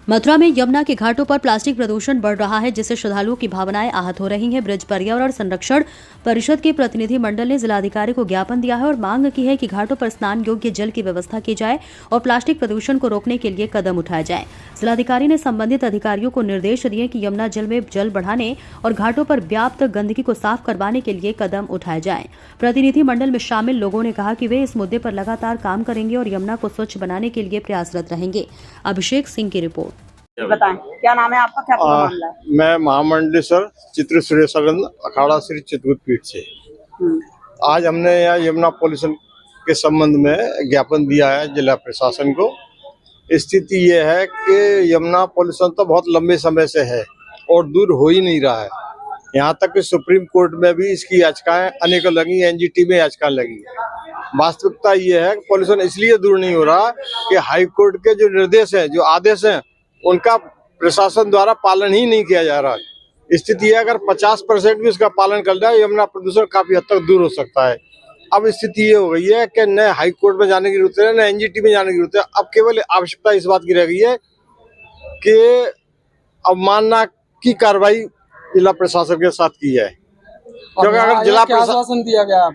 मथुरा में यमुना के घाटों पर प्लास्टिक प्रदूषण बढ़ रहा है, जिससे श्रद्धालुओं की भावनाएं आहत हो रही हैं। ब्रज पर्यावरण संरक्षण परिषद के प्रतिनिधि मंडल ने जिलाधिकारी को ज्ञापन दिया है और मांग की है कि घाटों पर स्नान योग्य जल की व्यवस्था की जाए और प्लास्टिक प्रदूषण को रोकने के लिए कदम उठाए जाएं। जिलाधिकारी ने संबंधित अधिकारियों को निर्देश दिए कि यमुना जल में जल बढ़ाने और घाटों पर व्याप्त गंदगी को साफ करवाने के लिए कदम उठाए जाएं। प्रतिनिधि मंडल में शामिल लोगों ने कहा कि वे इस मुद्दे पर लगातार काम करेंगे और यमुना को स्वच्छ बनाने के लिए प्रयासरत रहेंगे। अभिषेक सिंह की रिपोर्ट। बताएं, क्या नाम है आपका, क्या पूरा मामला है? मैं महामंडलेश्वर चित्र सुरेशानंद अखाड़ा श्री चित्रकूट पीठ से। आज हमने यहाँ यमुना पॉल्यूशन के संबंध में ज्ञापन दिया है जिला प्रशासन को। स्थिति ये है कि यमुना पॉल्यूशन तो बहुत लंबे समय से है और दूर हो ही नहीं रहा है। यहाँ तक कि सुप्रीम कोर्ट में भी इसकी याचिकाएं अनेकों लगी, एनजीटी में याचिका लगी। वास्तविकता ये है कि पॉल्यूशन इसलिए दूर नहीं हो रहा कि हाई कोर्ट के जो निर्देश हैं, जो आदेश हैं, उनका प्रशासन द्वारा पालन ही नहीं किया जा रहा है। स्थिति है अगर 50% भी इसका पालन कर जाए, यमुना प्रदूषण काफी हद तक दूर हो सकता है। अब स्थिति ये हो गई है कि न हाई कोर्ट में जाने की जरूरत है, न एनजीटी में जाने की जरूरत है। अब केवल आवश्यकता इस बात की रह गई है कि अवमानना की कार्रवाई जिला प्रशासन के साथ की जाए। क्योंकि अगर जिला आश्वासन दिया गया,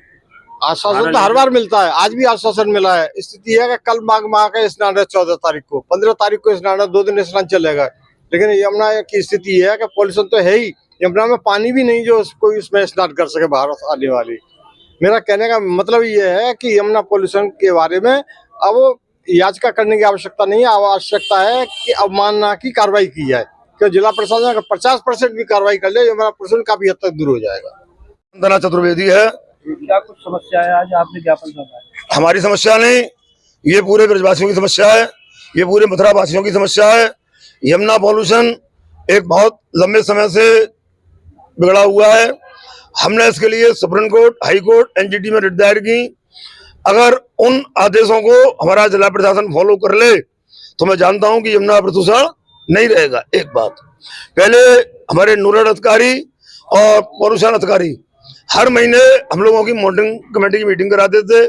आश्वासन तो हर बार मिलता है, आज भी आश्वासन मिला है। स्थिति है कि कल माघ माह का स्नान है 14 तारीख को, 15 तारीख को स्नान है, 2 दिन स्नान चलेगा। लेकिन यमुना की स्थिति है कि पॉल्यूशन तो है ही, यमुना में पानी भी नहीं जो कोई उसमें स्नान कर सके बाहर आने वाली। मेरा कहने का मतलब ये है कि यमुना पॉल्यूशन के बारे में अब याचिका करने की आवश्यकता नहीं है। आवश्यकता है कि अवमानना की कार्रवाई की जाए, क्योंकि जिला प्रशासन अगर 50% भी कार्रवाई कर ले, यमुना पॉल्यूशन काफी हद तक दूर हो जाएगा। वंदना चतुर्वेदी है। क्या कुछ समस्या है आज आपने ज्ञापन सौंपा है? हमारी समस्या नहीं, ये पूरे ब्रजवासियों की समस्या है, ये पूरे मथुरा वासियों की समस्या है। यमुना पॉल्यूशन एक बहुत लंबे समय से बिगड़ा हुआ है। हमने इसके लिए supreme court, high court, NGT में रिट दायर की। अगर उन आदेशों को हमारा जिला प्रशासन फॉलो कर ले तो मैं जानता हूं कि यमुना प्रदूषण नहीं रहेगा। एक बात, पहले हमारे नोडल अधिकारी और पॉल्यूशन अधिकारी हर महीने हम लोगों की मॉनिटरिंग कमेटी की मीटिंग कराते थे।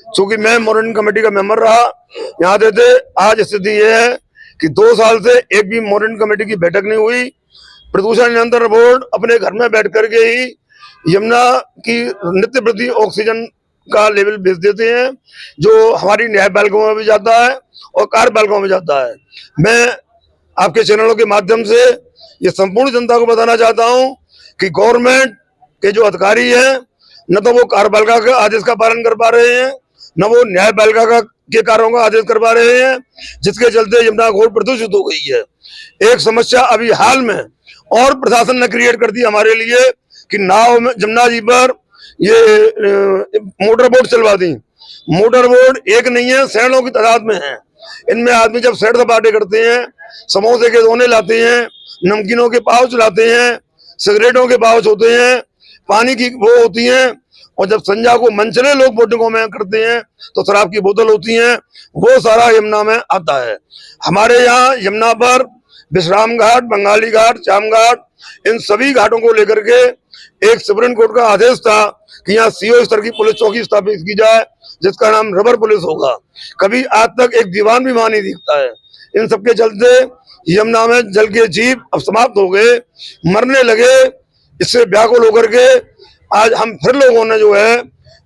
चूंकि मैं मॉनिटरिंग कमेटी का मेंबर रहा, यहाँ थे। आज स्थिति ये है कि 2 साल से एक भी मॉनिटरिंग कमेटी की बैठक नहीं हुई। प्रदूषण नियंत्रण बोर्ड अपने घर में बैठ करके ही यमुना की नित्य प्रति ऑक्सीजन का लेवल भेज देते हैं, जो हमारी न्यायपालिकाओं में भी जाता है और कार्यपालिकाओं में जाता है। मैं आपके चैनलों के माध्यम से ये संपूर्ण जनता को बताना चाहता हूँ कि गवर्नमेंट के जो अधिकारी हैं, न तो वो कार्यपालिका के आदेश का पालन कर पा रहे हैं, न वो न्यायपालिका के कार्यों का आदेश कर पा रहे हैं, जिसके चलते यमुना घोर प्रदूषित हो गई है। एक समस्या अभी हाल में और प्रशासन ने क्रिएट कर दी हमारे लिए कि नाव में जमुना जी पर ये मोटर बोट चलवा दी। मोटर बोट एक नहीं है, सैकड़ों की तादाद में है। इनमें आदमी जब सैर सपाटे करते हैं, समोसे के दोने लाते हैं, नमकीनों के पाउच लाते हैं, सिगरेटों के पाउच होते हैं, पानी की वो होती हैं, और जब संध्या को मंचले लोग बोटिंगों में करते हैं तो शराब की बोतल होती हैं, वो सारा यमुना में आता है। हमारे यहाँ यमुना पर विश्राम घाट, बंगाली घाट, चाम घाट, इन सभी घाटों को लेकर के एक सुप्रीम कोर्ट का आदेश था कि यहाँ सीओ स्तर की पुलिस चौकी स्थापित की जाए, जिसका नाम रबर पुलिस होगा। कभी आज तक एक दीवान भी वहां नहीं दिखता है। इन सबके चलते यमुना में जल के जीव अब समाप्त हो गए, मरने लगे। इससे व्याकुल होकर के आज हम फिर लोगों ने जो है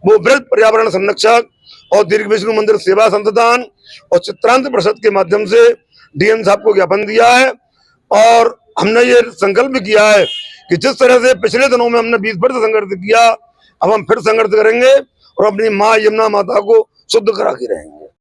वो ब्रज पर्यावरण संरक्षक और दीर्घ विष्णु मंदिर सेवा संस्थान और चित्रांत परिषद के माध्यम से डीएम साहब को ज्ञापन दिया है। और हमने ये संकल्प किया है कि जिस तरह से पिछले दिनों में हमने 20 वर्ष संघर्ष किया, अब हम फिर संघर्ष करेंगे और अपनी माँ यमुना माता को शुद्ध करा के रहेंगे।